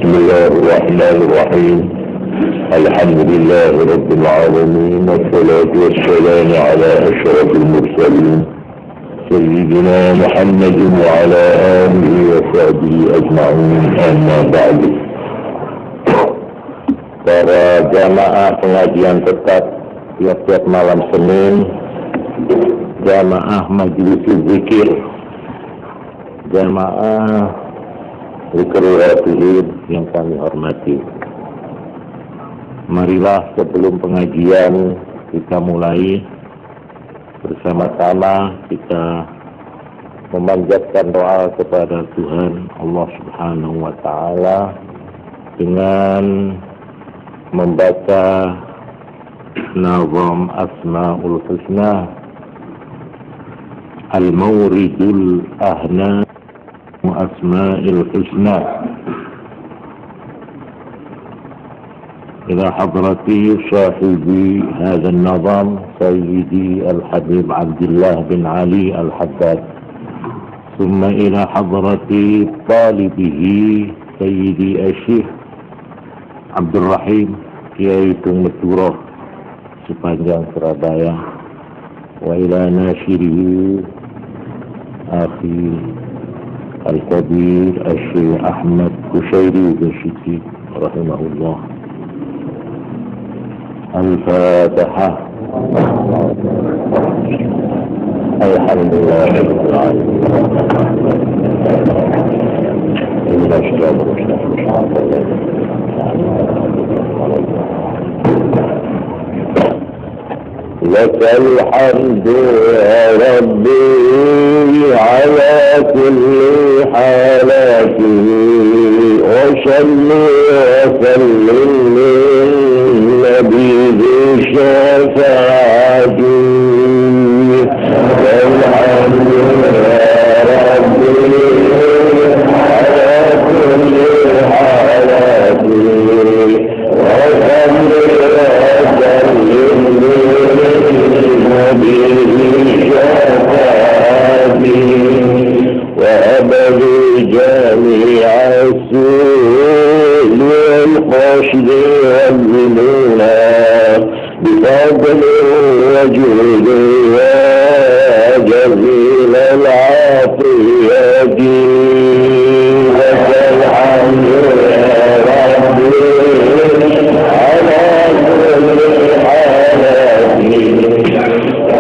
بسم الله الرحمن الرحيم. الحمد لله رب العالمين، والصلاة والسلام على أشرف المرسلين سيدنا محمد وعلى آله وصحبه أجمعين. أما بعد. Para jamaah pengajian tetap tiap-tiap malam Senin, jamaah majelis zikir, jamaah zikrul hatirin yang kami hormati. Marilah sebelum pengajian kita mulai bersama-sama kita memanjatkan doa kepada Tuhan Allah Subhanahu wa taala dengan membaca nazam Asmaul Husna Al-Mawridul Ahna Asma'il Husna إلى حضرتي صاحبي هذا النظام سيدي الحبيب عبد الله بن علي الحداد، ثم إلى حضرتي طالبه سيدي الشيخ عبد الرحيم Kiai Tung Meduro sepanjang Surabaya, wa ila nasyirihi akhi Al-Kabir Al-Syekh Ahmad Kushairi bin Syiti rahimahullah. Al-Fatihah. Alhamdulillah rabbil alamin. لك الحمد يا ربي على كل حالاته، وصل وسلم للنبي بشفاعته. الحمد يا ربي على كل حالاته، وصل وسلم وأبد جميع السوء والقصد والذنونا بفضل وجود وجزيل العطية. لك الحمد يا ربي على كل حالاته،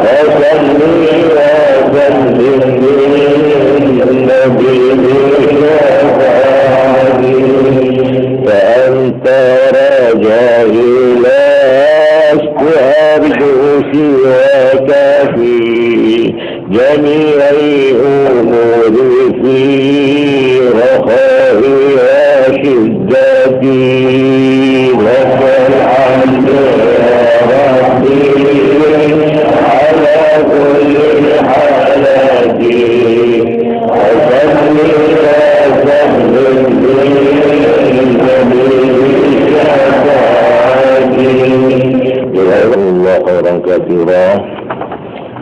وصل وسلم للنبي بشفاعته. فأنت رجائي لست أرجو سواك في جميع الأمور، في رخائي وشدتي. لك الحمد يا ربي على كل حالاتي، وصل وسلم للنبي بشفاعته. Jazakumullah khairan katsira.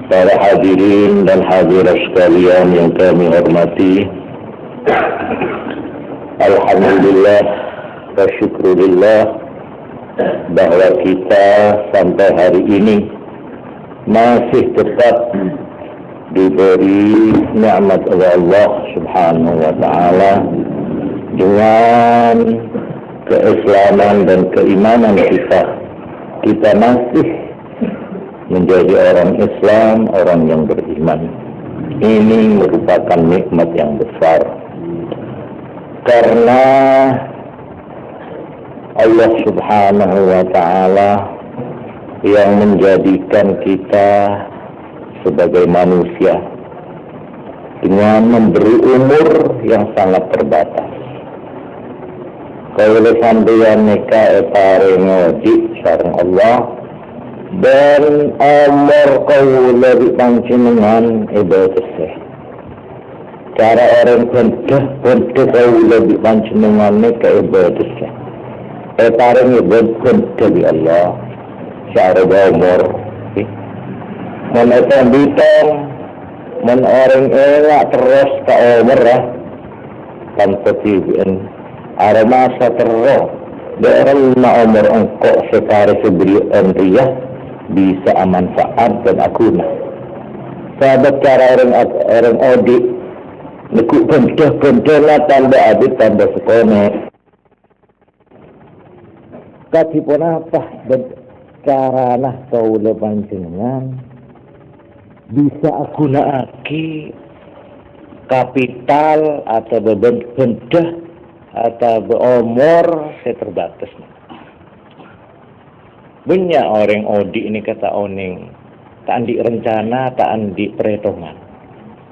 Para hadirin dan hadirat sekalian yang kami hormati, alhamdulillah wa syukurillah bahwa kita sampai hari ini masih tetap diberi nikmat oleh Allah Subhanahu wa taala dengan keislaman dan keimanan kita masih menjadi orang Islam, orang yang beriman. Ini merupakan nikmat yang besar karena Allah Subhanahu wa taala yang menjadikan kita sebagai manusia dengan memberi umur yang sangat terbatas. Kalau sampeyan nikah paring ngaji sareng Allah dan amar kaula di panjenengan ibadah. Cara orang kendah kaula di panjenengan nikah ibadah. Paring ibadah di Allah cara umur. Menaikkan bitong, men orang elak terus ke umur lah tanpa tibian Are masa terro daerah umur engkau sekali seberi enriyah bisa manfaat dan akuna. Sahabat cara orang audit nekuk benda tambah adit tambah sekone. Katipun apa carana kaula panjenengan bisa gunaake kapital atau benda atau umur saya terbatas. Banyak orang odi ini kata oning tak andi rencana, tak andi perhitungan.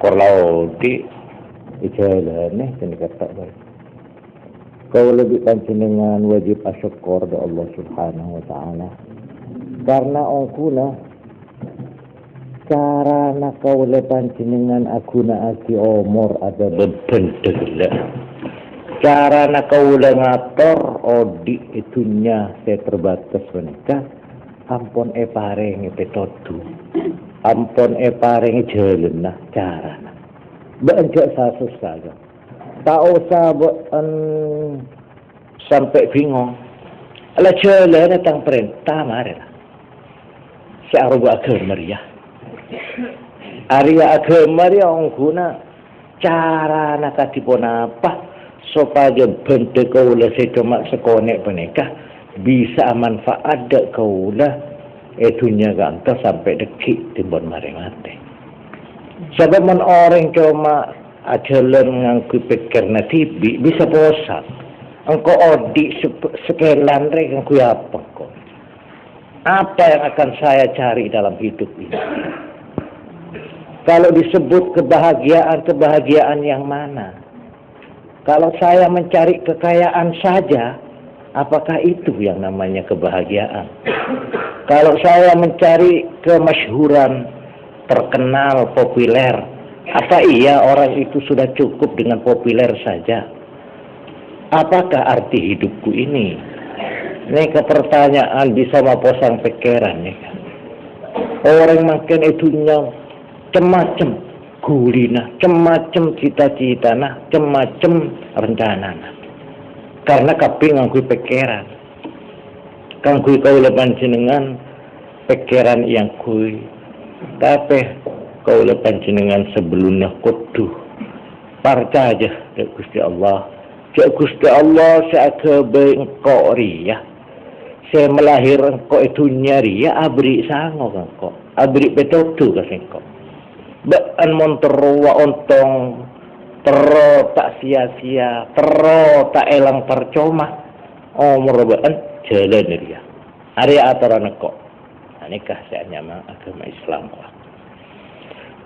Kalau odi jalan ini kata baik. Kau lebih panjenengan wajib asyukur kepada Allah Subhanahu wa taala. Karena ongkuna carana kau lebih panjenengan aguna aki umur ada benda. Carana kau ngatur odi itunya saya terbatas menikah. Ampun paring petodu. Ampun paring jalan nah carana. Berenjak sasus saja. Tak usah sampai bingung. Ala jalan datang perintah mari lah. Si arba agama dia. Arya agama dia guna cara nak katipun apa supaya benda kaulah sedemak sekonek menikah bisa manfaat dak kaulah itunya gantah sampai dekik timbun mari mati. Sebab man orang cuma ajalan ngangku pikir na tibi bisa bosan. Engkau odi sekelan rek engkau apa kok? Apa yang akan saya cari dalam hidup ini? Kalau disebut kebahagiaan yang mana? Kalau saya mencari kekayaan saja, apakah itu yang namanya kebahagiaan? Kalau saya mencari kemasyhuran, terkenal, populer, apa iya orang itu sudah cukup dengan populer saja? Apakah arti hidupku ini? Ini pertanyaan bisa maposang pikiran nih. Orang makin itunya cemacem gulina, cemacem cita-cita nah, cemacem rencana nah. Karena kabeh nganggo pikiran. Kanggo kaula panjenengan pikiran yang kui. Tapi kaula panjenengan sebelumnya kudu percaya kepada Gusti Allah. Cak Gusti Allah saya kebaik engkau ria. Saya melahir engkau itu nyari ya abri sango engkau. Abri betotu kas engkau. Baan monterwa ontong tero tak sia-sia, tero tak elang percuma. Baan jalan ria. Area aturan engkau. Nikah saya nyama agama Islam.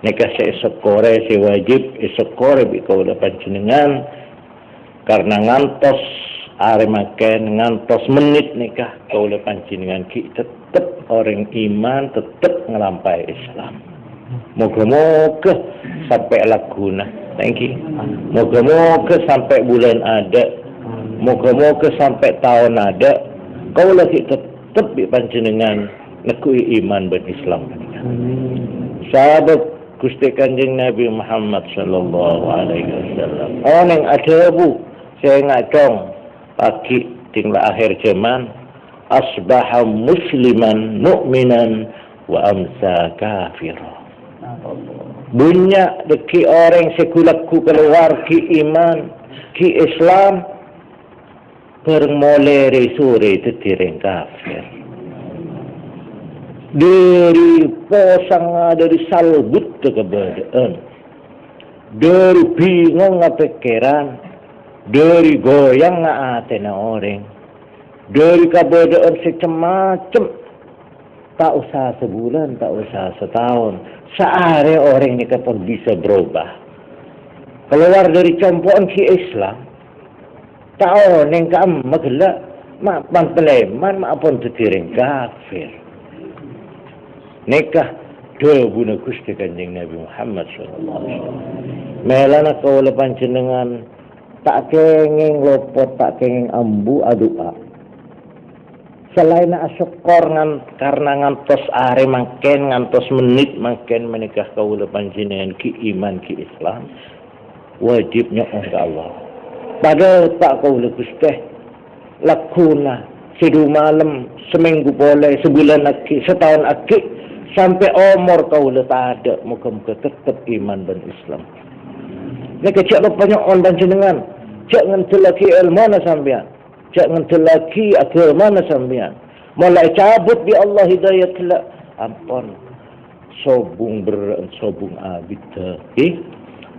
Nikah saya sekore si wajib sekore bi kaula panjenengan. Karena ngantos aremaken ngantos menit nikah kaula panjenengan ki tetep orang iman tetep ngelampai Islam. Moga-moga sampai laguna. Thank you. Moga-moga sampai bulan ada. Moga-moga sampai tahun ada. Kaula ki tetep bi panjenengan nekui iman ben Islam. Sahabat Gusti Kanjeng Nabi Muhammad sallallahu alaihi wasallam. Oneng adabu saya ngacong pagi tinggal akhir zaman asbaha musliman mu'minan wa amsa kafira. Bunyak deki orang sekulaku keluar ki iman ki Islam bermolere sore tetireng kafir. Dari posang dari salbut ke keberadaan. Dari bingung pikiran. Dari goyang ate na orang. Dari keberadaan secemacam. Tak usah sebulan, tak usah setahun. Sehari orang ini pun bisa berubah. Keluar dari campuran si Islam. Tahu neng kam magelak. Mak panteleman, mak pun tetiring kafir. Nikah dua bunuh Gusti Kanjeng Nabi Muhammad SAW. Melana kaula panjenengan tak kenging lopot, tak kenging ambu adua. Selain asyukur karena ngantos are mangken ngantos menit mangken menikah kaula panjenengan ki iman ki Islam, wajibnya untuk Allah. Pada tak kau lekus teh lakuna sedu malam seminggu boleh sebulan aki setahun aki sampai umur kau tak ada muka-muka tetap iman dan Islam. Ni kecik banyak orang jenengan jangan telaki ilmu na sambian jangan telaki agama na sambian mulai cabut di Allah hidayah kelak ampun sobung abid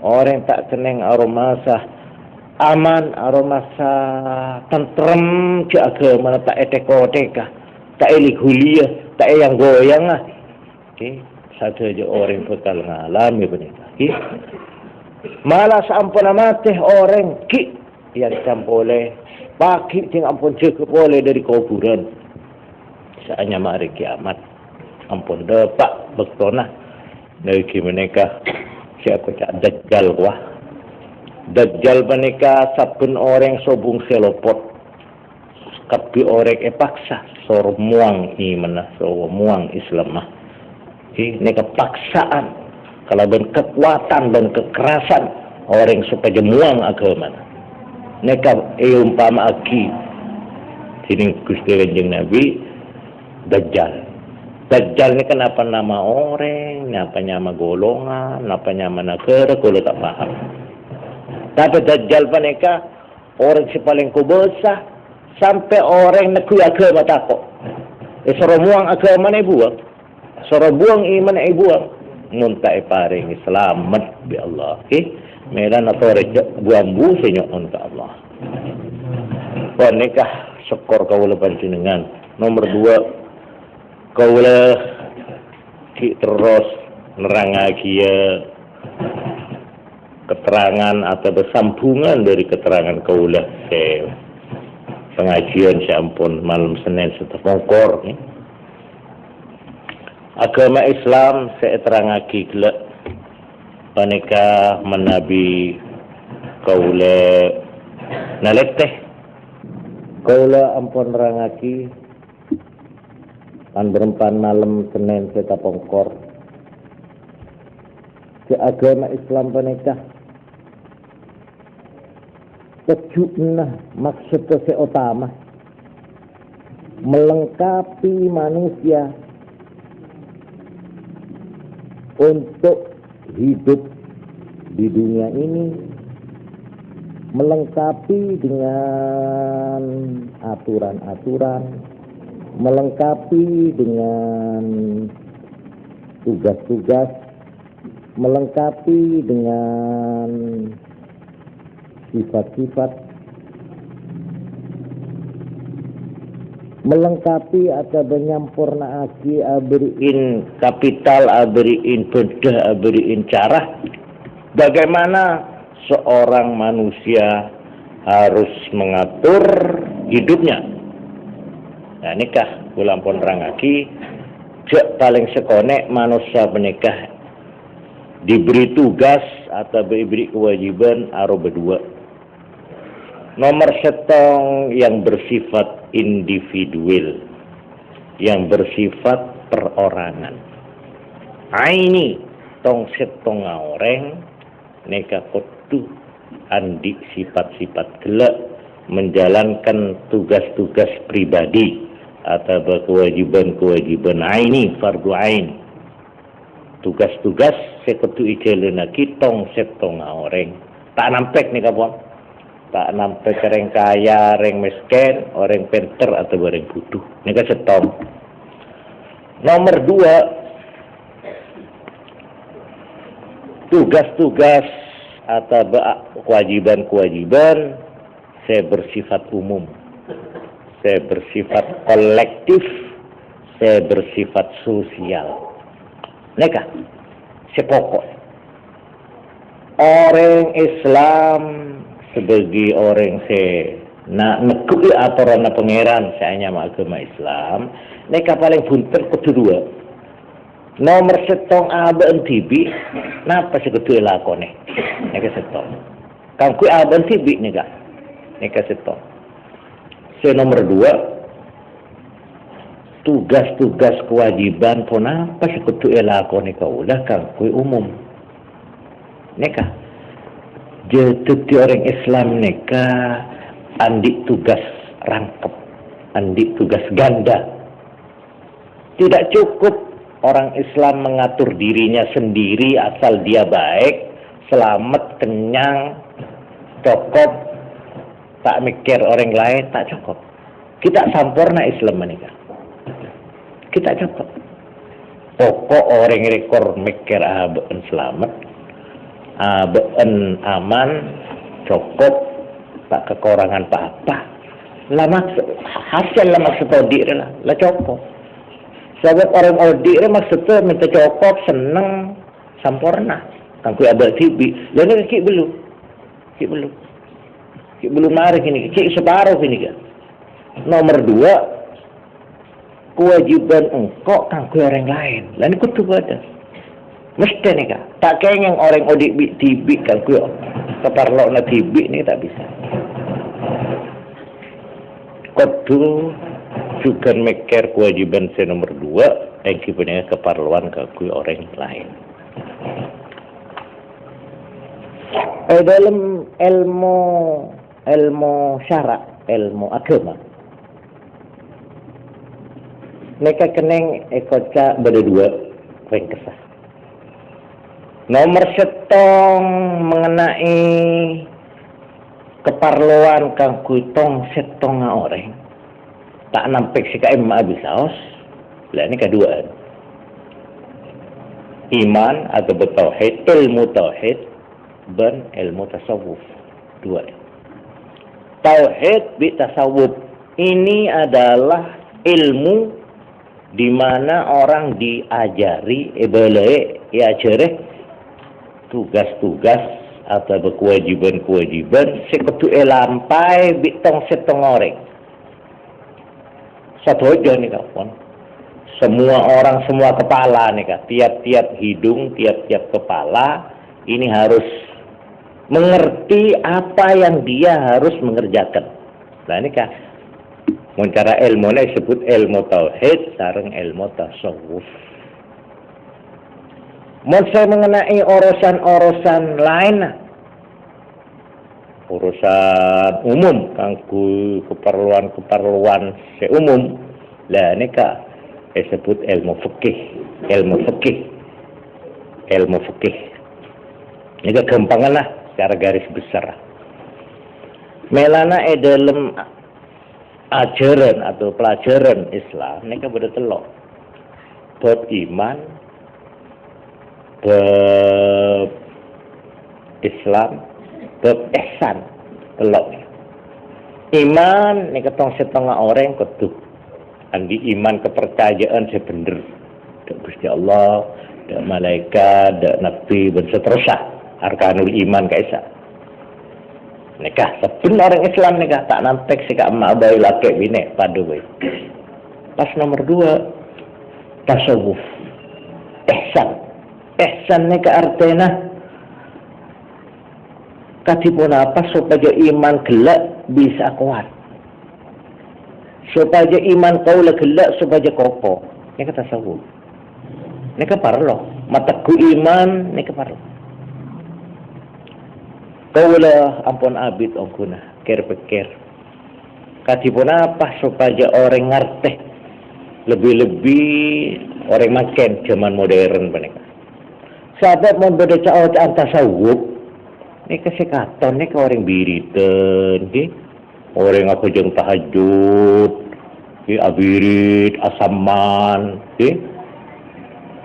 orang tak keneng aromasa aman aromasa tentrem ke agama tak etek-otek tak elik huliah tak yang goyang satu aja orang bakal ngalami benih malah sampun amateh orang ki yang campoleh pagi ting ampun jaga boleh dari kuburan saatnya mari kiamat ampun dapat bektona dari mereka siapa cak dajjal wah dajjal menika sabun orang sobung selopot kapi orang paksa sor muang iman sor muang Islam mah ini kepaksaan kalau dan kekuatan dan kekerasan orang supaya muang agama neka umpama aki sini Gusti Kanjeng Nabi Dajjal ini kenapa nama orang, kenapa nama golongan, kenapa nama negara, kalau tak paham. Tapi Dajjal mereka orang si paling kubesah sampai orang nekui agama takut. Suruh buang agama ni buang, suruh buang iman ni buang. Muntai paring selamat bi Allah. Medan atau rejak buang bu senyok untuk Allah. Wah nikah syukur kau lepas jenengan. Nomor 2 kau terus nerangaki keterangan atau bersambungan dari keterangan kaulah pengajian sampun malam Senin setepongkor agama Islam saya terangaki gelak paneka menabi kaula naleteh kaula ampun nerangaki pan berempan malam Senin setepongkor ke agama Islam paneka kecukna maksud utama melengkapi manusia untuk hidup di dunia ini, melengkapi dengan aturan-aturan, melengkapi dengan tugas-tugas, melengkapi dengan sifat-sifat, melengkapi atau menyampurna aki aberiin kapital, aberiin bedah, aberiin cara bagaimana seorang manusia harus mengatur hidupnya. Nah nikah ulang pun rangaki cek paling sekonek manusia menikah diberi tugas atau diberi kewajiban aro berdua. Nomor setong yang bersifat individual, yang bersifat perorangan. Ini tong setong orang neka kudu andi sifat-sifat gelak menjalankan tugas-tugas pribadi atau kewajiban-kewajiban aini fardu ain. Tugas-tugas sekutu ijelenaki tong setong orang. Tak nampek nih kawan. Tak nampak orang kaya, orang miskin, orang pinter atau orang bodoh. Ini kan setong. Nomor 2, tugas-tugas atau kewajiban-kewajiban saya bersifat umum, saya bersifat kolektif, saya bersifat sosial. Ini kan sepokok. Orang Islam sebagai orang nak nekui aturan pangeran saya agama Islam neka paling bunter kedua nomor setong aben tibi napa seketu lakone neka setong kang kui aben tibi neka setong nomor 2 tugas-tugas kewajiban pun apa seketu lakone kaulah kang kui umum neka Jadi orang Islam nikah andi tugas rangkep, andi tugas ganda. Tidak cukup orang Islam mengatur dirinya sendiri asal dia baik, selamat, kenyang, cukup, tak mikir orang lain, tak cukup. Kita sempurna Islam menikah. Kita cukup. Pokok orang rekor mikir aben selamat, aben aman, cukup, tak kekurangan apa-apa. Hasil lah maksud odik lah cukup. Sebab orang odik maksudnya minta cukup, senang, sempurna. Kan ku abad tibi, lalu kik belum. Kik belum mari kini, kik separuh kini kan. Nomor 2, kewajiban engkau kanggo orang lain. Lan iku tuh ada. Mesti nih kak. Tak kengeng orang odik tibik kanggo keparlok na tibik nih tak bisa. Kudu juga mikir kewajiban nomor 2 yang punya keperluan kanggo orang lain. Dalam ilmu syara, ilmu agama. Mereka keneng ekoca berdua yang kesah. Nomor setong mengenai keperluan kang kuitong setong orang. Tak nampik si kaim abisaos. Lah ini kedua. Iman atau bertauhid, ilmu tauhid dan ilmu tasawuf. 2. Tauhid bi tasawuf ini adalah ilmu di mana orang diajari diajari tugas-tugas atau kewajiban-kewajiban sekutu lampai bitong setong orang. Satu aja nih kawan. Semua orang, semua kepala nih kak. Tiap-tiap hidung, tiap-tiap kepala ini harus mengerti apa yang dia harus mengerjakan. Nah ini kak. Cara ilmu ini disebut ilmu tauhid sareng ilmu tasawuf. Saya mengenai urusan-urusan lain, urusan umum, kanggo keperluan-keperluan seumum. Lah ini kak disebut ilmu fikih, ilmu fikih. Ini kegampangan lah secara garis besar. Melana dalam ajaran atau pelajaran Islam ini kan beda telok bab iman, bab Islam, bab ihsan telok. Iman ini ketong setengah orang kudu andi iman kepercayaan sebener dak Gusti Allah, dak malaikat, dak nabi dan seterusnya arkanul iman kaisa. Nikah sebelum orang Islam nikah tak nampek sikap emak bayi laki bini padu bayi. Pas nomor 2 tasawuf, ihsan nikah artinya katipun apa supaya iman gelak bisa kuat, supaya iman kau gelak supaya kokoh. Nikah tasawuf, nikah parlo mataku iman nikah parlo. Kaulah ampun abid ongkuna pikir katipun apa supaya orang ngerti lebih-lebih orang makin zaman modern mereka. Sahabat mau beda cawaan tasawuf ini kesehatan ini ke orang biritan orang aku jeng tahajud abirit asaman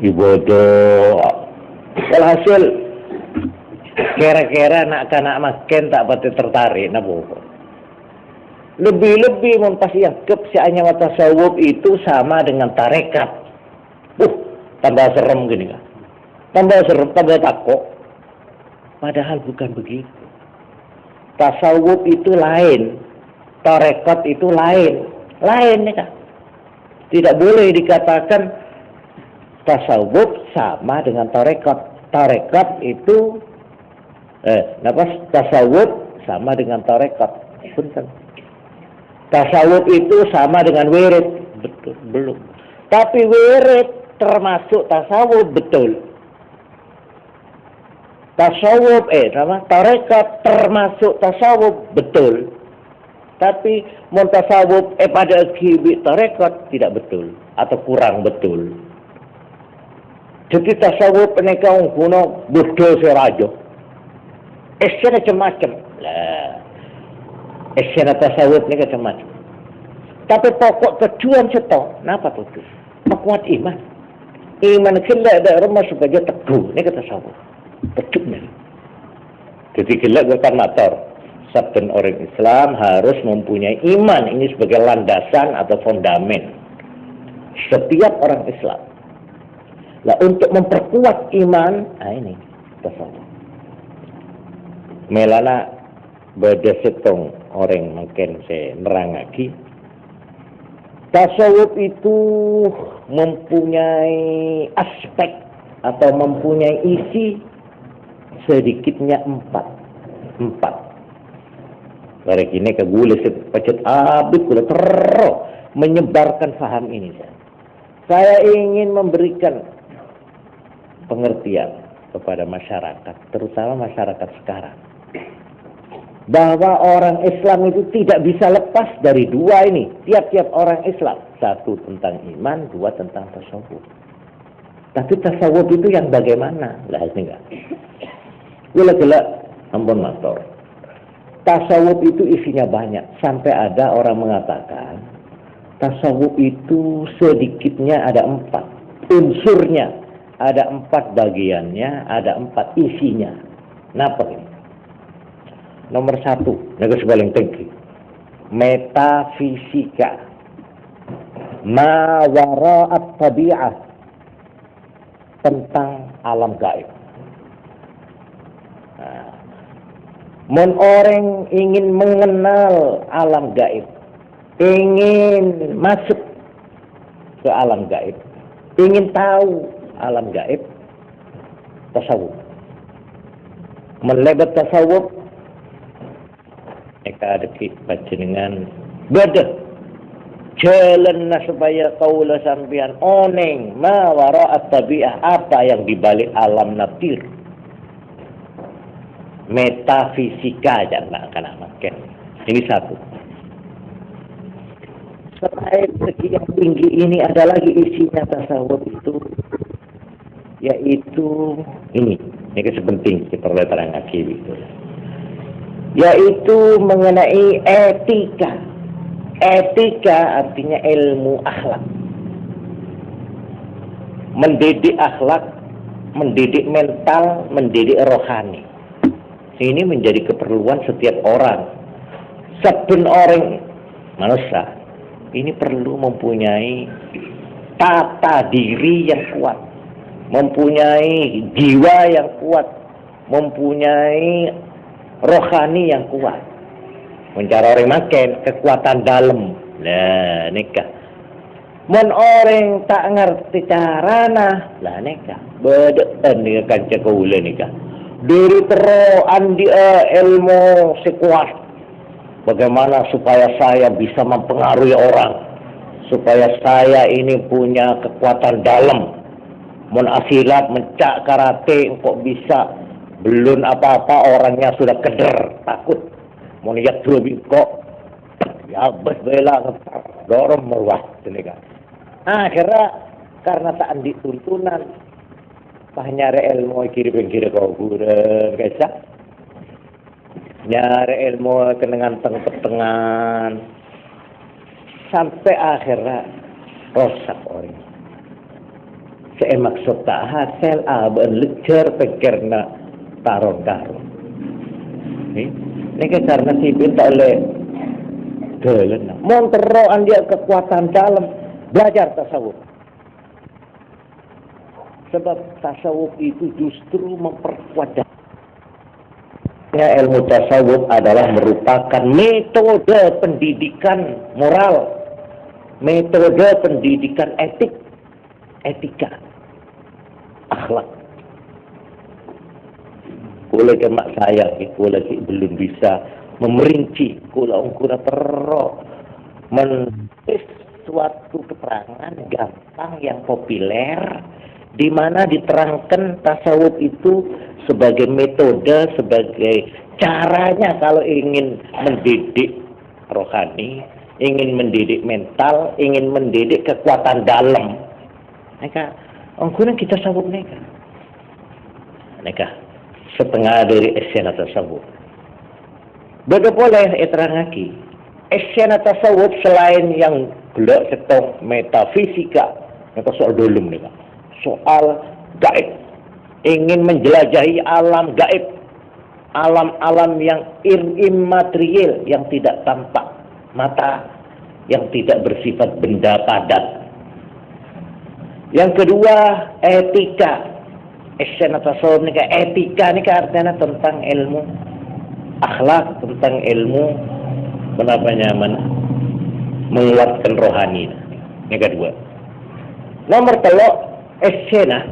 ibadah walhasil kira-kira nak kanak makin tak pati tertarik nak bohong. Lebih-lebih pas yakep si anya tasawuf itu sama dengan tarekat. Tambah serem gini kan. Tambah serem, tambah takut. Padahal bukan begitu. Tasawuf itu lain, tarekat itu lain. Lain nih kan. Tidak boleh dikatakan tasawuf sama dengan tarekat. Tarekat itu tasawuf sama dengan tarekat. Punten. Tasawuf itu sama dengan wirid. Betul, belum. Tapi wirid termasuk tasawuf, betul. Tasawuf, tarekat termasuk tasawuf, betul. Tapi mau tasawuf pada kibi tarekat tidak betul atau kurang betul. Jadi tasawuf mereka kuno bodoh serajo. Esnya macam-macam. Lah, esnya tasawuf ni macam-macam. Tapi pokok tujuan seto, napa tu? Kuat iman. Iman kila ada rumah supaya teguh. Ni kata tasawuf. Teguhnya. Jadi kila bukan motor. Sabdan orang Islam harus mempunyai iman ini sebagai landasan atau fondamen setiap orang Islam. Nah, untuk memperkuat iman, ini tasawuf. Melana beda setong orang mungkin saya nerangaki. Tasawuf itu mempunyai aspek atau mempunyai isi sedikitnya empat. Barang ini kegulai sepacet abis kula terus menyebarkan faham ini. Saya ingin memberikan pengertian kepada masyarakat, terutama masyarakat sekarang, bahwa orang Islam itu tidak bisa lepas dari dua ini. Tiap-tiap orang Islam, satu tentang iman, dua tentang tasawuf. Tapi tasawuf itu yang bagaimana? Lah ini enggak. Gila-gila, ampun matur. Tasawuf itu isinya banyak. Sampai ada orang mengatakan tasawuf itu sedikitnya ada 4 unsurnya, ada 4 bagiannya, ada 4 isinya. Napa ini? Nomor 1, negara paling tinggi, metafisika, ma wara'at tabi'ah, tentang alam gaib. Mun orang ingin mengenal alam gaib, ingin masuk ke alam gaib, ingin tahu alam gaib, tasawuf. Melebat tasawuf, mereka ada baca dengan beda jalan supaya kaulah sampian oneng ma wara'at tabi'ah, apa yang dibalik alam natir. Metafisika jangan akan makan. Ini 1. Selain segi yang tinggi ini ada lagi isinya tasawuf itu, yaitu ini sepenting kita perlu terangkan itu, yaitu mengenai etika. Etika artinya ilmu akhlak, mendidik akhlak, mendidik mental, mendidik rohani. Ini menjadi keperluan setiap orang. Saben orang manusia ini perlu mempunyai tata diri yang kuat, mempunyai jiwa yang kuat, mempunyai rohani yang kuat. Mencari orang makan kekuatan dalam. Nah, nikah. Mun orang tak ngerti carana, lah nikah. Bedaan dengan kanca kaula nikah. Diri teroan dia ilmu sekuat. Bagaimana supaya saya bisa mempengaruhi orang, supaya saya ini punya kekuatan dalam. Mun asilat mencak karate kok bisa, belum apa-apa orangnya sudah keder, takut. Mun lihat dua bingkok, ya bes bela dorong meruah senegal. Akhirnya karena tak andi tuntunan, pah nyari ilmu kiri-kiri kau buran, kaisa. Nyari ilmu kenangan tengah-tengah sampai akhirnya rosak orang. Saya maksud tak hasil aban lecer pikirna taron-taron. Ini karena sipil tak oleh dalam. Monteroan dia kekuatan dalam, belajar tasawuf. Sebab tasawuf itu justru memperkuat. Ilmu tasawuf adalah merupakan metode pendidikan moral, metode pendidikan etika, akhlak. Kula mak saya, kula belum bisa memerinci, kula ungkura perro menulis suatu keterangan gampang yang populer, di mana diterangkan tasawuf itu sebagai metode, sebagai caranya kalau ingin mendidik rohani, ingin mendidik mental, ingin mendidik kekuatan dalam. Neka, ongkunan kita sabuk neka. Neka, setengah dari esena tasawuf. Beda boleh terangaki. Esena tasawuf selain yang gelak setong metafisika, neka soal dolum neka. Soal gaib, ingin menjelajahi alam gaib, alam-alam yang immaterial, yang tidak tampak mata, yang tidak bersifat benda padat. Yang kedua, etika. Esena tasawuf nika etika nika artinya tentang ilmu akhlak, tentang ilmu menguatkan rohani. Yang kedua. Nomor 3, esena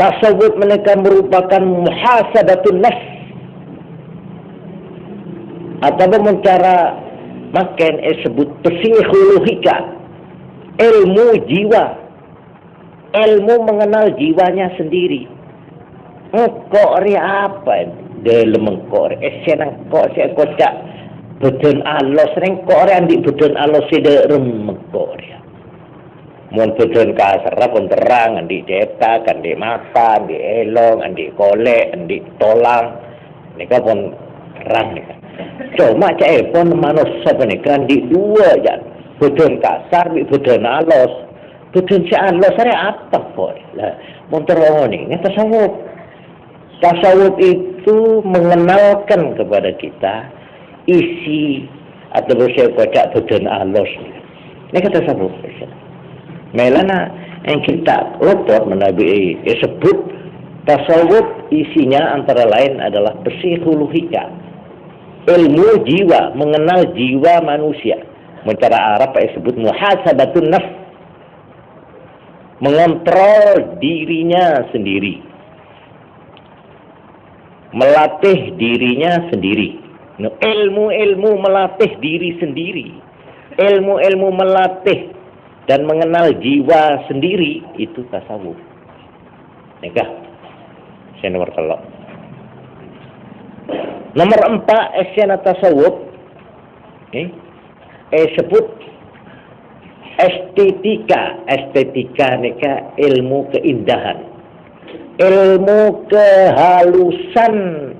tasawuf mereka merupakan muhasabatun nafs, atau cara makan sebut psikologia, ilmu jiwa, ilmu mengenal jiwanya sendiri. Engkau ri apa dalam engkau esena engkau saya kocak badan Allah sering kau ri andi badan Allah sida remengkau ri. Mun badan kasar pun terang, andi cetak, andi mata, andi elong, andi kolek, andi tolang, nika pun terang nika. Cuma cek pun manusia nika andi dua jan, badan kasar, badan alos, badan si alos saya apa kok? Lah, mun terang ini tasawuf. Tasawuf itu mengenalkan kepada kita isi atau saya kocak badan alos. Ini kata tasawuf. Melana yang kita lapor menabi sebut tasawuf isinya antara lain adalah psikologia, ilmu jiwa, mengenal jiwa manusia. Secara Arab disebut muhasabatun nafs, mengontrol dirinya sendiri, melatih dirinya sendiri. Ilmu-ilmu melatih diri sendiri, ilmu-ilmu melatih dan mengenal jiwa sendiri, itu tasawuf. Nikah. Saya nomor 3. Nomor 4, esena tasawuf. Sebut estetika. Estetika nikah ilmu keindahan. Ilmu kehalusan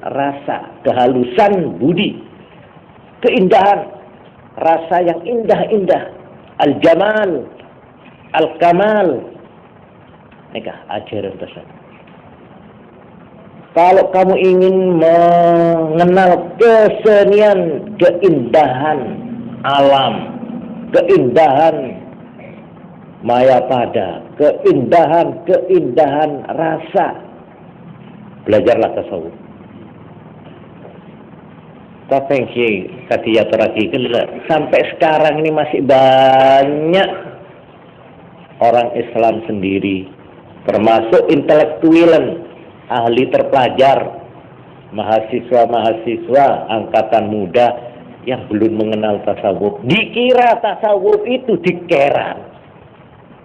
rasa, kehalusan budi. Keindahan, rasa yang indah-indah. Al-jamal, al-kamal. Nikah ajaran tasawuf. Kalau kamu ingin mengenal kesenian, keindahan alam, keindahan mayapada, keindahan rasa, belajarlah tasawuf. Tapi yang katiya teraki sampai sekarang ini masih banyak orang Islam sendiri, termasuk intelektualan, ahli terpelajar, mahasiswa-mahasiswa angkatan muda yang belum mengenal tasawuf. Dikira tasawuf itu dikeran,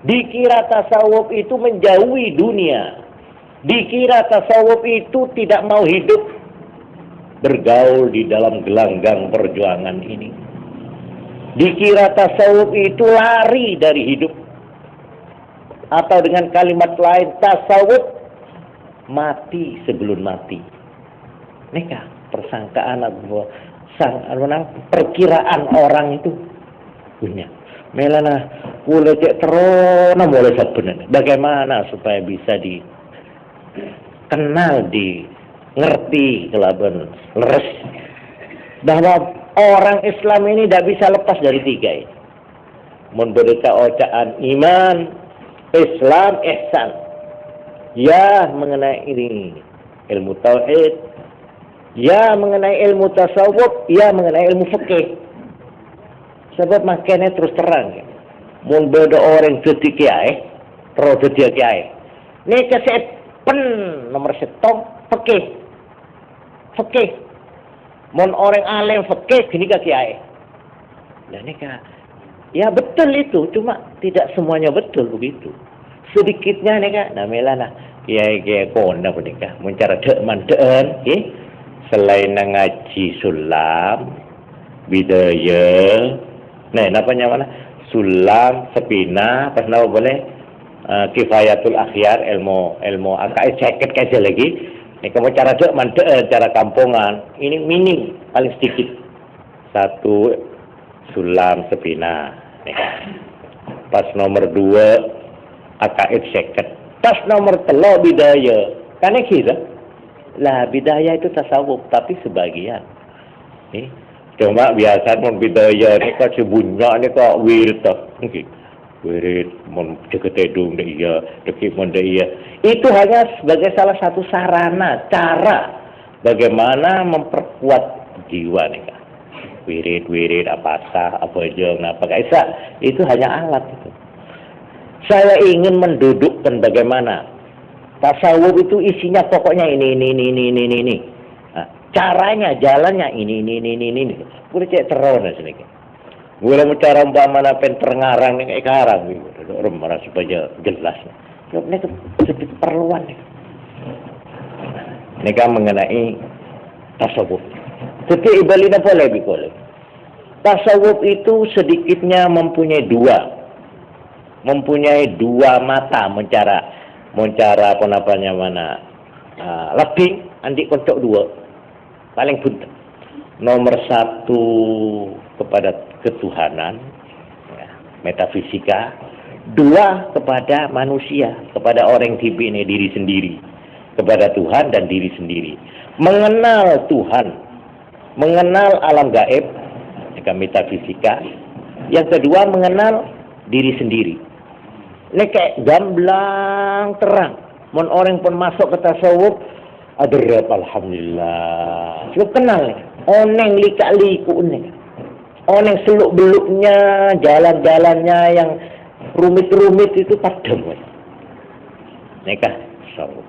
dikira tasawuf itu menjauhi dunia, dikira tasawuf itu tidak mau hidup bergaul di dalam gelanggang perjuangan ini. Dikira tasawuf itu lari dari hidup, atau dengan kalimat lain tasawuf mati sebelum mati. Nikah persangkaan perkiraan orang itu punya. Melana boleh cek terona boleh sebenarnya. Bagaimana supaya bisa dikenal, ngerti kelaban leres bahwa orang Islam ini tidak bisa lepas dari 3 ini. Memberikan ocaan iman, Islam, ihsan. Ya mengenai ini ilmu tauhid, ya mengenai ilmu tasawuf, ya mengenai ilmu fikih. Sebab makanya terus terang. Mun beda orang jadi kiai, terus jadi kiai. Ini kesepen nomor 1 fikih. Fikih. Mun orang alim fikih gini ke kiai. Nah ini ya betul itu, cuma tidak semuanya betul begitu. sedikitnya nih kak namela nah kiai kona punika mencara dek mandeen selain ngaji sulam bidaya nah napanya mana sulam sepina pas nama boleh kifayatul akhyar ilmu AKS ceket kayak lagi nih kamu cara dek mandeen cara kampungan ini minim paling sedikit satu sulam sepina nih pas nomor 2 akaid seket. Pas nomor 3 bidaya. Karena gitu. Lah bidaya itu tasawuf tapi sebagian. Cuma biasa mon bidaya ni kok sebunya ni kok wirid toh. Wirid mon deket edung dek iya, deket mon dek iya. Itu hanya sebagai salah satu sarana, cara bagaimana memperkuat jiwa nih kak. Wirid apa sah, apa jeng, apa kaisa. Itu hanya alat itu. Saya ingin mendudukkan bagaimana tasawuf itu isinya pokoknya ini. Nah, caranya, jalannya ini. Boleh cek terus sini. Boleh bicara umpamana pen terngarang nih kayak karang gitu. Orang supaya jelas. Ini sedikit perluan nih. Ini kan mengenai tasawuf. Tapi ibalina boleh. Tasawuf itu sedikitnya mempunyai dua mata mencara apa namanya mana lebih andik kontok 2 paling buntet nomor 1 kepada ketuhanan ya, metafisika 2 kepada manusia kepada orang ini diri sendiri kepada Tuhan dan diri sendiri mengenal Tuhan mengenal alam gaib metafisika yang kedua mengenal diri sendiri. Ini kayak gamblang terang. Mon orang pun masuk ke tasawuf, adrab alhamdulillah. Sudah kenal nih. Oneng lika-liku nih. Oneng seluk-beluknya, jalan-jalannya yang rumit-rumit itu padam. Nikah tasawuf.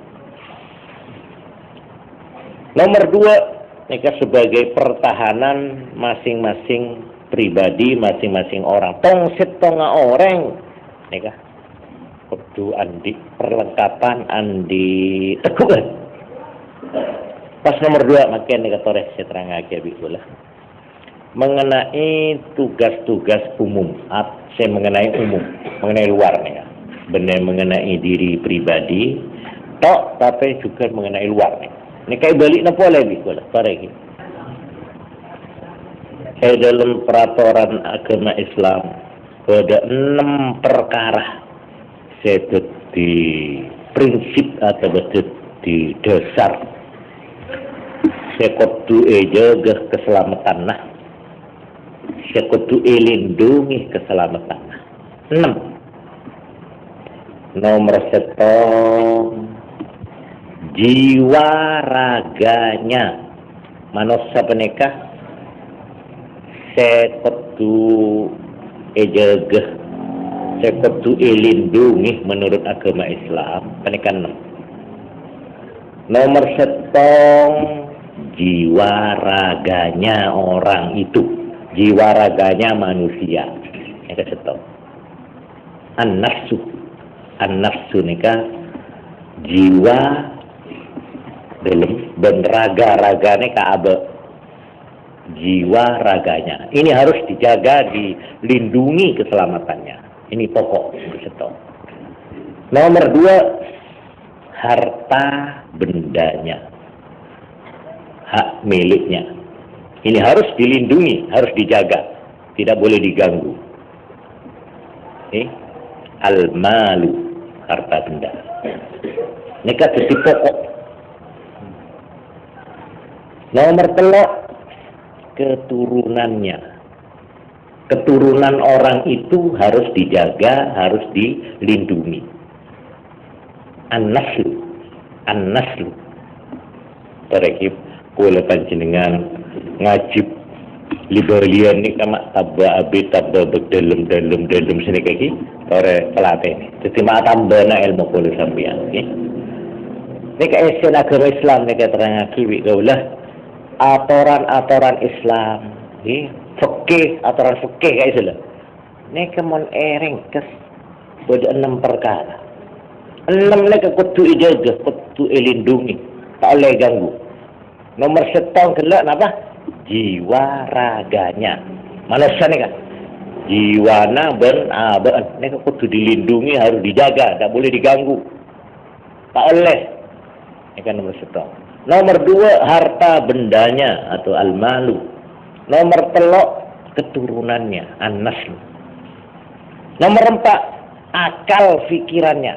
Nomor 2, nikah sebagai pertahanan masing-masing pribadi, masing-masing orang. Tongset tonga orang. Nikah. Kudu andi perlengkapan andi teguhan. Pas nomor 2 makin dikatore saya terang aja bikulah. Mengenai tugas-tugas umum, saya mengenai umum, mengenai luar nih ya. Benar mengenai diri pribadi, tok tapi juga mengenai luar nih. Ini kayak balik napa lagi bikulah, paregi. Dalam peraturan agama Islam ada 6 perkara sedut di prinsip atau sedut di dasar sekutu jaga keselamatan nah sekutu lindungi keselamatan nah 6 nomor 1 jiwa raganya manusia penikah sekutu jaga sekutu lindungi menurut agama Islam panikan 6 nomor 1 jiwa raganya orang itu jiwa raganya manusia yang ke 1 an-nafsu nikah jiwa dalam dan raga-raganya ka'aba jiwa raganya ini harus dijaga dilindungi keselamatannya. Ini pokok betul. Nomor 2 harta bendanya hak miliknya ini harus dilindungi harus dijaga tidak boleh diganggu al-malu harta benda ini kan jadi pokok. Nomor 3 keturunan orang itu harus dijaga, harus dilindungi. An-naslu. Terekip kula panjenengan ngajib libalian ni kama tabba dalam sini kaki tore pelatih. Jadi mak tambahna ilmu kula sampeyan. Ini kaisian agama Islam ni keterangan kiwi kaulah aturan Islam. Fikih, aturan fikih kayak gitu. Ini kemon ering kes pada 6 perkara. Enam lagi kudu ijaga, kudu ilindungi, tak boleh ganggu. Nomor setong kelak apa? Jiwa raganya. Manusia nih kan? Jiwana ben ini kudu dilindungi, harus dijaga, tak boleh diganggu. Tak oleh. Ini kan nomor setong. Nomor dua, harta bendanya atau al-malu. Nomor telok, keturunannya, an-nasl. Nomor empat, akal fikirannya.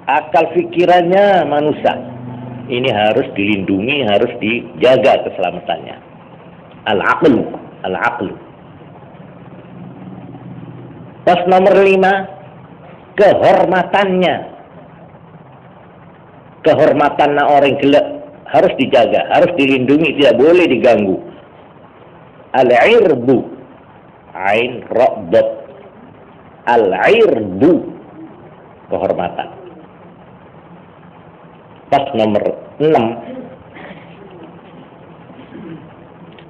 Akal fikirannya manusia. Ini harus dilindungi, harus dijaga keselamatannya. Al-aqlu, al-aqlu. Pas nomor lima, kehormatannya. Kehormatan orang gelap harus dijaga, harus dilindungi, tidak boleh diganggu. Al-irbu, ain ra'bat. Al-irbu, kehormatan. Pas nomor 6,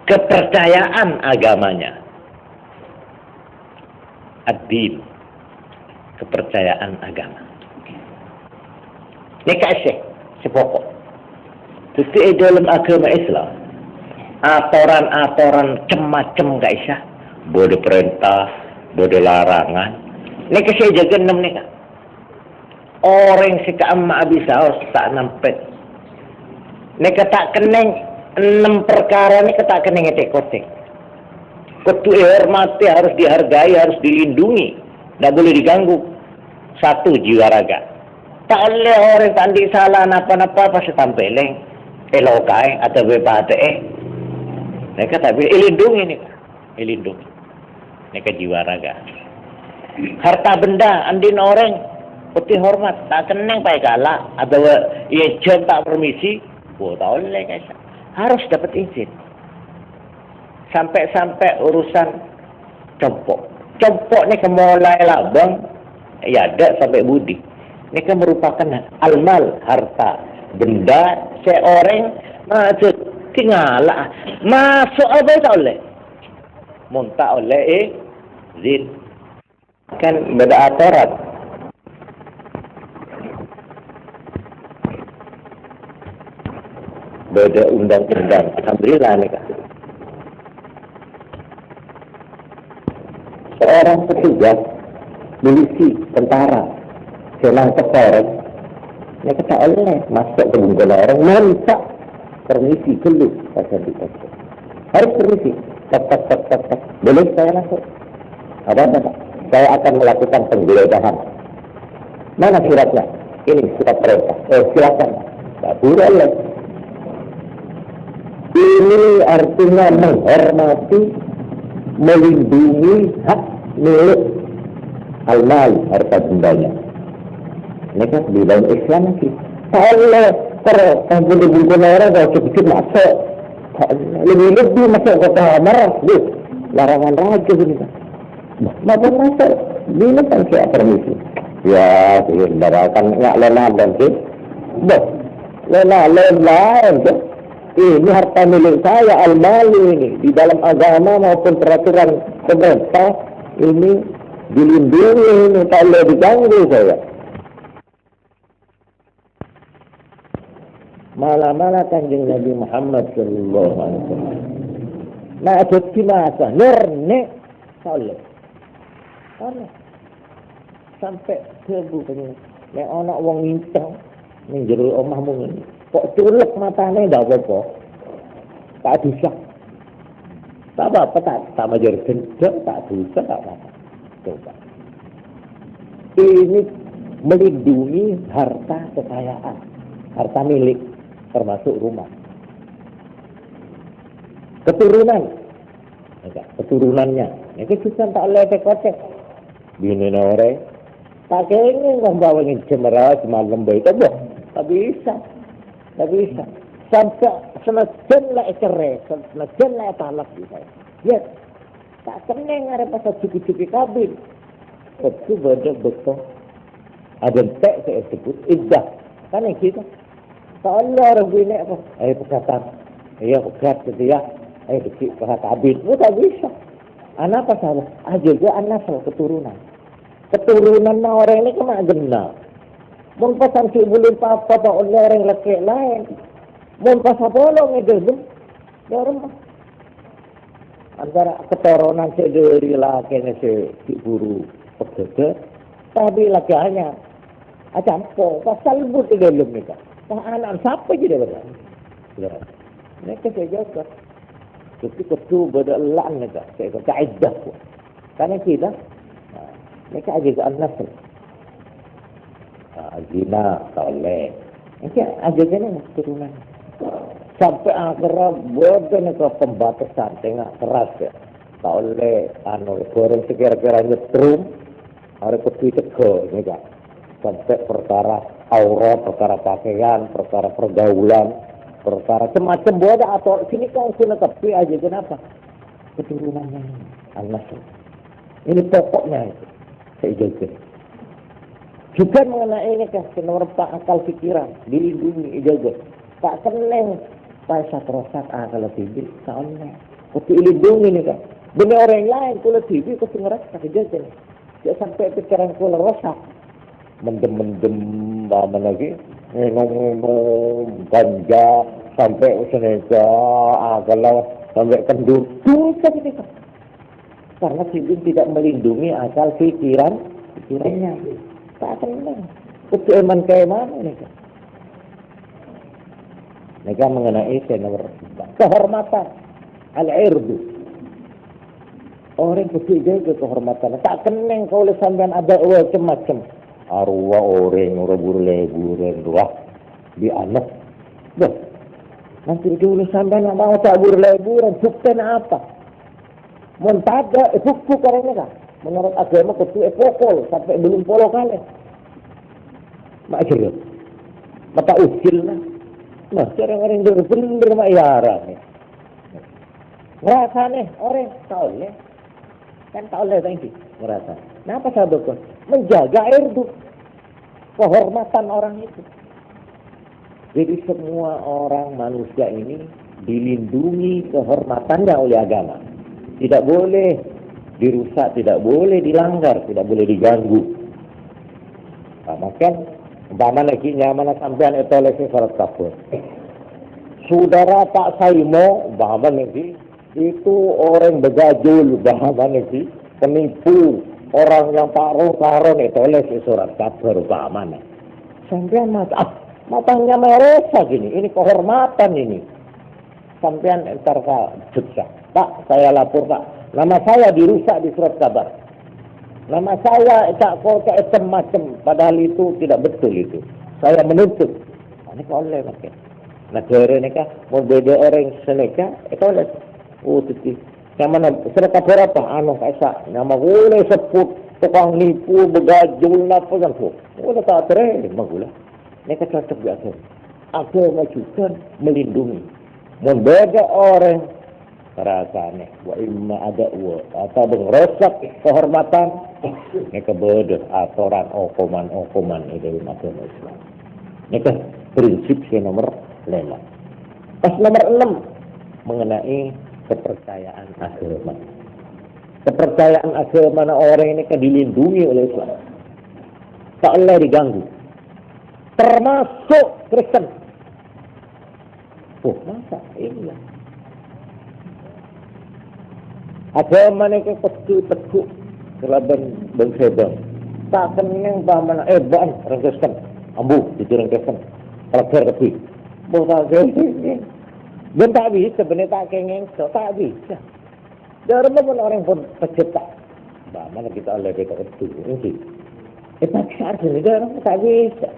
kepercayaan agamanya. Ad-din, kepercayaan agama. Ini kasih sepokok. Jadi dalam agama Islam, aturan-aturan macam-macam gak isah. Boleh perintah, boleh larangan. Ini kasih jaga 6 nih kak. Orang si keama abisah tak nampet. Ini kata keneng 6 perkara ini kata keneng etek-kotek. Kudu dihormati, harus dihargai, harus dilindungi, tidak boleh diganggu. Satu, jiwa raga. Tak oleh orang tandi salah napa-napa pasti tampeleng, elokai atau bebate. Mereka tak boleh dilindungi nih, dilindungi. Mereka jiwa raga. Harta benda, andin orang putih hormat, tak keneng pakai kalah atau ia jam tak permisi, tak oleh guys. Harus dapat izin. Sampai urusan compok. Compok ni kemulai labang, ya ada sampai budi. Ini kan merupakan almal, harta, benda seorang masuk tinggalah masuk apa tak oleh, muntah oleh zin kan beda aturan. Beda undang-undang. Alhamdulillah nih kak. Seorang petugas, milisi, tentara, senang keporek, ini kata oleh masuk ke bungkul orang, minta permisi dulu, pasal di pasal. Harus permisi, tak. Boleh saya masuk? Apa? Saya akan melakukan penggeledahan. Mana suratnya? Ini surat perintah. Silakan. Tak boleh. Ini artinya menghormati, melindungi hak milik al-mal, harta bendanya. Ini kan di dalam Islam lagi. Kalau bulu-bulu orang kalau sedikit masuk, lebih masuk ke kamar, larangan raja ini kan. Maupun masuk, ini kan saya permisi. Ya, sebenarnya nggak lelah dan lelah tu. Ini harta milik saya, al-mali ini. Di dalam agama maupun peraturan pemerintah, ini dilindungi, ini tak boleh diganggu saya. Malah-malah kanjeng Nabi Muhammad sallallahu alaihi wasallam. Nah, ada masa nerne tak boleh. Sampai kebu punya. Nek anak wong ngintang ning jero omahmu ngene. Kok culek matane ndak apa-apa. Tak bisa. Tak apa-apa, tak majer gendeng, tak bisa, tak apa-apa. Coba. Ini melindungi harta kekayaan, harta milik, termasuk rumah. Keturunannya. Ini susah tak boleh cek-cek. Bini orang, tak kengeng kan bawa ingin cemerah, semalam baik, tak bisa. Sampai senajan lah cerai, senajan lah talak kita. Ya, tak keneng ada pasal cuci-cuci kabin. Itu betul. Ada tek saya sebut iddah. Kan yang kita. Tak ada orang bini apa. Perkataan. Berat gitu ya. Kecil perkataan kabin. Tak bisa. Anak apa salah? Juga anak salah keturunan. Keturunan orang ini kena genal. Mun pasan si bulin papa pa oleh orang laki lain. Mun pas bolong itu dorong. Antara ketoronan si dari laki si buru pegede, tapi laki hanya acampo pasal but di dalam ni kan. Anak siapa je dia berada. Mereka saya jaga. Tapi ketu berdalam ni kan. Saya kata iddah pun. Karena kita, mereka aja an-nasr. Zina, toleh. Ini ajakannya keturunan. Sampai akhirnya bodoh ke pembatasan tengah keras ya. Toleh, goreng sekira-kira nyetrum, harus ketu tegak ini kan. Sampai perkara aurat, perkara pakaian, perkara pergaulan, perkara semacam bodoh atau sini kau sudah tepi aja kenapa? Keturunannya an-nasr. Ini pokoknya itu. Saya jaga. Juga mengenai ini kan, penerpa akal pikiran, dilindungi, jaga. Tak keneng, pasat rosak akal tibi, soalnya. Kau dilindungi ini kan. Benar orang lain, kalau tibi, kau ngeras, tak jaga. Dia sampai pikiran kau rosak. Mendem-mendem, apa lagi, ngomong ganja, sampai usaha, akal, sampai kendur. Dosa kita. Karena tibi tidak melindungi akal pikirannya. Tak tenang. Ketueman kayak mana ni kan? Mereka mengenai nomor kehormatan al-irdu. Orang ketiga ke kehormatan. Tak keneng kalau sampean ada macam-macam. Arwah orang burle-buren ruah di anak. Dah. Nanti dulu sampean nak mau tak burle-buren, bukti apa? Montada bukti karena kan. Menurut agama ketua pokol sampai belum polo kali. Mak cerita. Mata usil lah. Nah, orang-orang itu benar mak yara ni. Ngerasa nih, orang tak boleh. Kan tak boleh tadi. Ngerasa. Kenapa sahabat kau? Menjaga irdu. Kehormatan orang itu. Jadi semua orang manusia ini dilindungi kehormatannya oleh agama. Tidak boleh dirusak, tidak boleh dilanggar, tidak boleh diganggu. Maka umpama lagi nyaman sampean etolesi syarat kafir. Saudara tak saimo, umpama lagi itu orang begajul, umpama lagi penipu, orang yang paruh-paruh etolesi syarat kafir, umpama. Sampean matanya meresa gini, ini kehormatan ini. Sampean entar jejak. Pak, saya lapor Pak. Nama saya dirusak di surat kabar. Nama saya tak macam. Padahal itu tidak betul itu. Saya menuntut. Ini kau oleh makin. Negara ni kah? Mau beda orang seneka? Itu oleh. Oh, titi. Yang mana? Surat kabar apa? Kaisa. Nama boleh sebut. Tukang nipu, begajul, apa yang tu. Boleh tak terang. Magulah. Ini kata cocok biasa. Agama juga melindungi. Mau beda orang rasanya wa imma ada atau merosak kehormatan ini kebodoh aturan okuman itu agama Islam. Ini kan prinsip nomor 5. Pas nomor 6 mengenai kepercayaan agama. Kepercayaan agama orang ini kan dilindungi oleh Islam. Tak boleh diganggu. Termasuk Kristen. Oh, masa ini lah. Agama ni kan teguk kelaban bengsebang. Tak kenang bahaman baan rengkeskan. Ambu itu rengkeskan. Terakhir tapi. Bukan ke. Dan tak bisa sebenarnya tak kengeng. Tak bisa. Dari mana orang pun tercetak. Bahaman kita oleh kita itu. Ini. Tak harus ni orang tak bisa.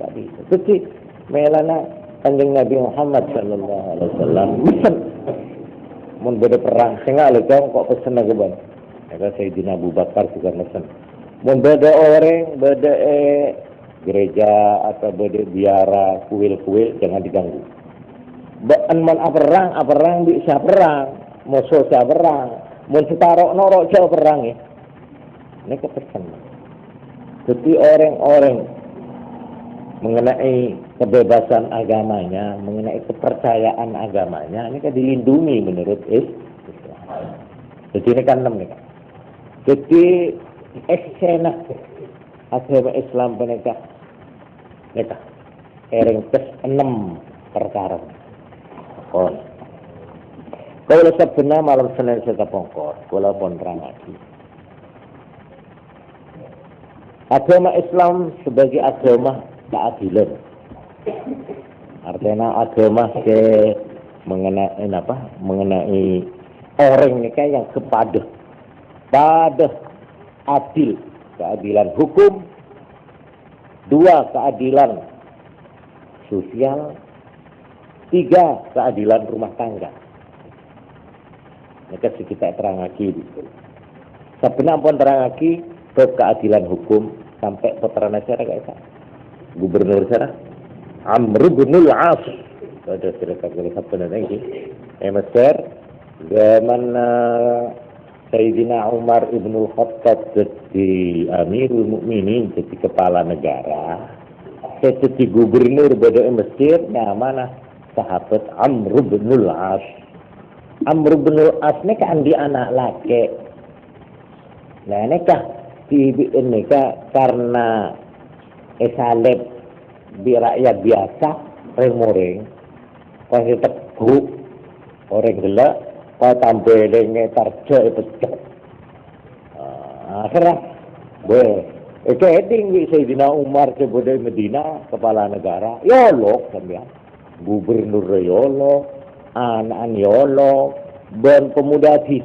Tak bisa. Jadi melana kanjeng Nabi Muhammad sallallahu alaihi wasallam. Mun beda perang, sehingga kau kok pesen lagi bang. Kata Sayyidina Abu Bakar juga pesen. Mun beda orang, beda gereja atau beda biara, kuil-kuil jangan diganggu. Ban man perang bisa perang, musuh bisa perang, mun setarok norok jauh perang ya. Ini kepesan. Jadi orang-orang mengenai kebebasan agamanya, mengenai kepercayaan agamanya, ini kan dilindungi menurut Islam. Jadi ini kan 6 nih. Jadi eksena agama Islam menikah ering ke-6 perkara. Kon. Kalau sebenarnya malam Senin saya pongkor, kalau pun terangati. Agama Islam sebagai agama keadilan. Artinya agama mengenai orang nikah yang pada adil, keadilan hukum, 2 keadilan sosial, 3 keadilan rumah tangga. Maka kita terang lagi gitu. Sebenarnya pun terang lagi ke keadilan hukum sampai putra negara kayak gubernur sana Amr bin al-As. Ada cerita sebenarnya ini. Mesir zaman Sayyidina Umar ibn al-Khattab jadi Amirul Mukminin, jadi kepala negara. Jadi gubernur pada Mesir namanya sahabat Amr bin al-As. Amr bin al-As ini kan di anak laki. Nah ini karena salib di rakyat biasa, remoreng, kalau teguk orang gelap, kalau tampilnya tarja itu cek. Akhirnya, Keding Sayyidina Umar kepada Medina, kepala negara, yolok sampean, gubernur yolok, anak yolok, dan pemuda di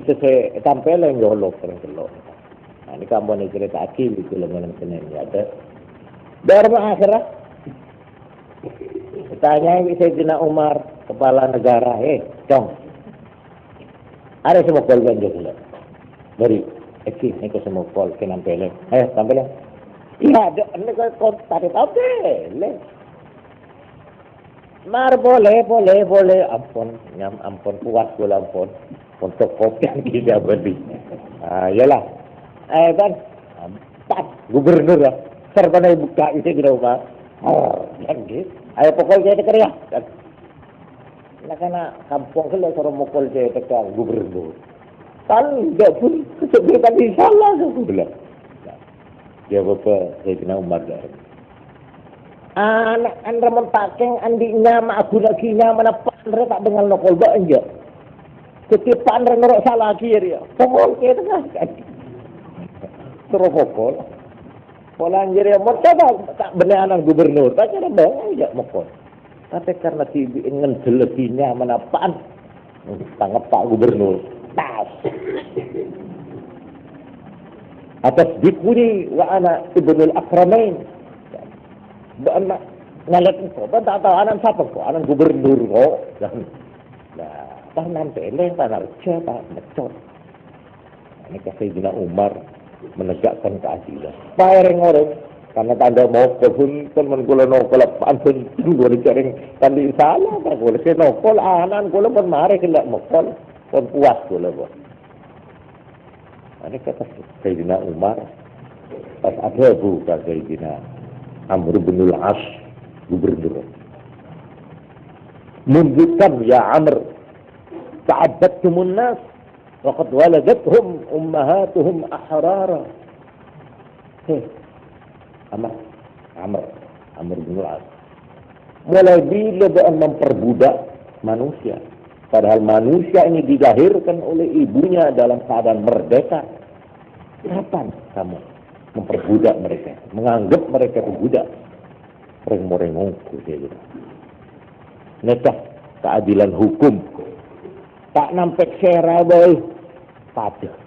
tampil yang yolok terus. Nah ini kamu nih cerita akil itu lembaga Senin ya ada. Dharma akhirnya, tanya Sayyidina Umar, kepala negara, dong, ada semua kolban juga, dari ini ke semua kol, ke nampelnya, tampelnya. Iya, ada, ini kau tadi tampil. Mar boleh, ampun, puas gula ampun, untuk kopi yang tidak beli. Yalah, kan, pas gubernur lah, serba buka itu di rumah. Kan gitu. Ayo pokok saya tekar ya. Nah karena kampung kalau suruh mukul saya tekar gubernur. Kan enggak pun kesebetan di salah aku bilang. Dia bapak Sayyidina Umar dah. Anak anda mentakeng andinya mak aku lagi mana pandre tak dengan nokol ba anja. Ketika pandre norok salah kiri ya. Pokok kita kan. Suruh pokok. Polan jadi tak benar anak gubernur, tak kira bang ya mokon. Tapi karena tibi ngendeleginya menapaan, tanggap Pak Gubernur, tas. Atas dikuni wa ana ibnul akramain. Anak ngalet kok, tak tahu anak siapa kok, anak gubernur kok. Nah, tak nanti tak narja, tak ngecot. Ini Sayyidina Umar menegakkan keadilan. Orang karena tanda mokol pun menkula nokol apaan pun boleh cari tanda salah, tak boleh ke nokol anan kula pun mari kena mokol pun puas kula pun. Ini kata Sayyidina Umar pas ada bukan Sayyidina Amr bin al-As gubernur. Menunjukkan ya Amr ta'abbadtumun nas waqad waladathum ummahatuhum ahrara. Amr bin al-As. Mulai bila dia memperbudak manusia. Padahal manusia ini dilahirkan oleh ibunya dalam keadaan merdeka. Kapan kamu memperbudak mereka? Menganggap mereka budak. Reng-rengongku dia gitu. Nekah keadilan hukum. Tak nampak serabai pada.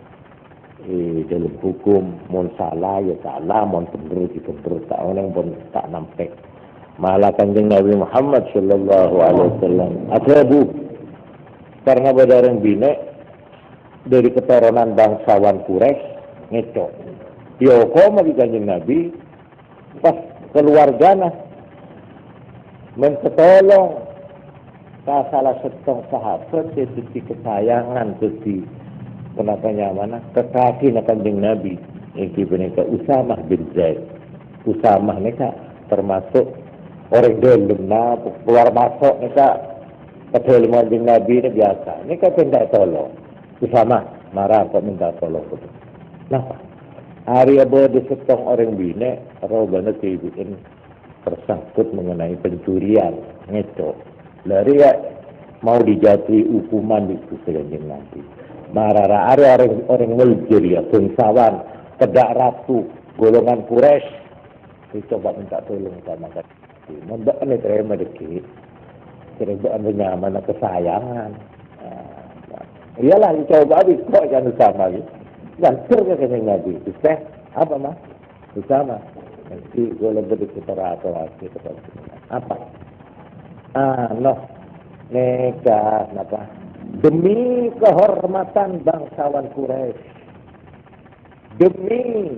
Dalam hukum, mon salah ya salah, mon bener ya bener. Tak orang pun tak nampak. Malah kanjeng Nabi Muhammad sallallahu alaihi wasallam. Abu karena berdarah bina dari keturunan bangsawan Quraisy ngecok. Yo koma di kanjeng Nabi pas keluarganya mentolong salah setong sahabat jadi kesayangan jadi kenapanya mana kekasih na kanjeng Nabi yang diberikan Usamah bin Zaid. Usamah ni termasuk orang dalam na keluar masuk ni Padahal kanjeng Nabi ini biasa. Ini kan minta tolong. Usama marah kok minta tolong. Kenapa? Hari apa ada setong orang bina, robana kehidupan tersangkut mengenai pencurian. Itu. Lari ya, mau dijatuhi hukuman itu selanjutnya nanti. Marara ada orang Meljir ya, bangsawan, kedak ratu, golongan Quraisy. Dicoba minta tolong sama kasih. Membak ini terima dikit. Terima nyaman kesayangan. Iyalah dicoba kok jangan sama gitu. Gantir ke kanyang Nabi. Bisa apa mah? Bersama. Nanti gue lebih dikutara atau lagi. Apa? Nikah. Apa? Demi kehormatan bangsawan Quraisy. Demi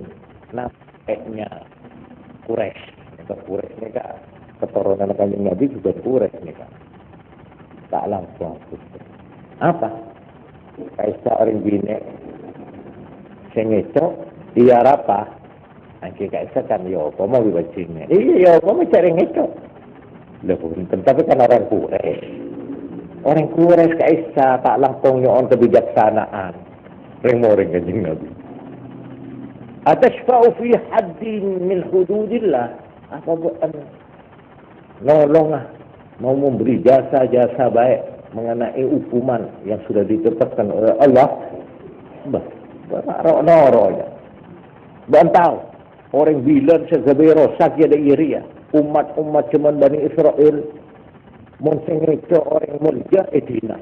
nampaknya Quraisy. Quraisy nikah. Keturunan kanyang Nabi juga Quraisy nikah. Tak langsung. Apa? Kaisa orang bine. Sengeco, dia apa? Angki kaisa kan yo, mau dibacanya. Iya, yo, mau cari ngeco. Tapi kan orang Quraisy. Orang Quraisy kaisa tak langsung nyon kebijaksanaan. Ring-ring kanjeng Nabi. Atashfa'u fi haddin min hududillah. Apa bukan nolong mau memberi jasa-jasa baik mengenai hukuman yang sudah ditetapkan oleh Allah. Noro ya. Bantau. Orang bilang segabero sakya da iria. Umat-umat cuman Bani Israel. Monsengeco orang mulja etina.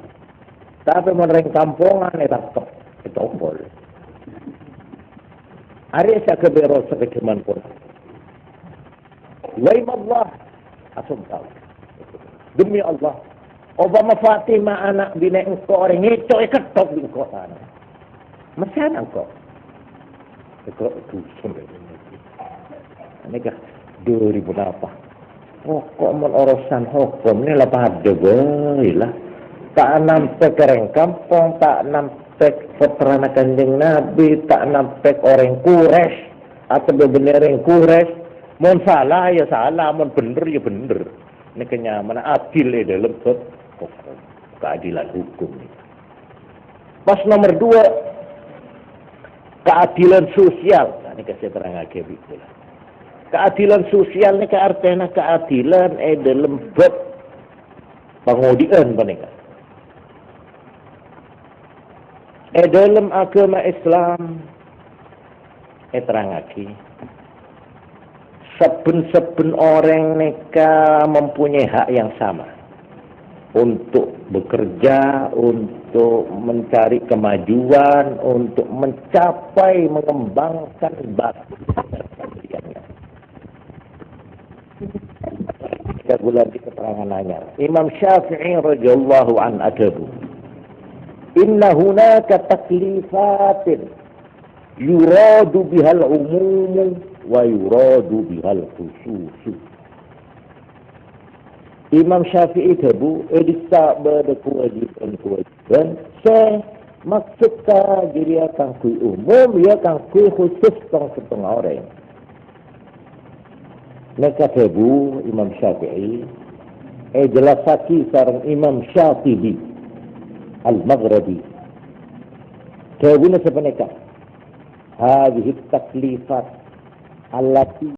Tapi menereng kampungan etak etopol. Ari segabero sakya cuman pun. Waim Allah. Asum tahu. Demi Allah. Obama Fatimah anak bina engkau orang itu ketok di engkau sana. Masih anak kok. Kok dusun ini kah 2008. Kok menorosan hukum ini lah pada lah. Tak nampak orang kampung, tak nampak peternak kanjeng Nabi, tak nampak orang Quraisy atau benar orang Quraisy. Mun salah ya salah, mun bener ya bener. Ini kenyamanan adil dalam hukum, keadilan hukum. Pas nomor 2. Keadilan sosial. Nah, ini kasih terang lagi begitu. Keadilan sosial ini artinya keadilan dalam bab pengudian panika. Dalam agama Islam terang lagi. Seben-seben orang mereka mempunyai hak yang sama untuk bekerja, untuk mencari kemajuan, untuk mencapai, mengembangkan bakat. 3 bulan di keterangan nanya. Imam Syafi'i radhiyallahu an adabu. Inna hunaka taklifatin yuradu bihal umumu wa yuradu bihal khususu. Imam Syafi'i tabu edisa berkewajiban saya maksudkan diri akan kui umum ya akan kui khusus tong setengah orang. Mereka tabu Imam Syafi'i jelas lagi sarang Imam Syafi'i Al-Maghribi tabu na sebenarnya hadhihi taklifat allati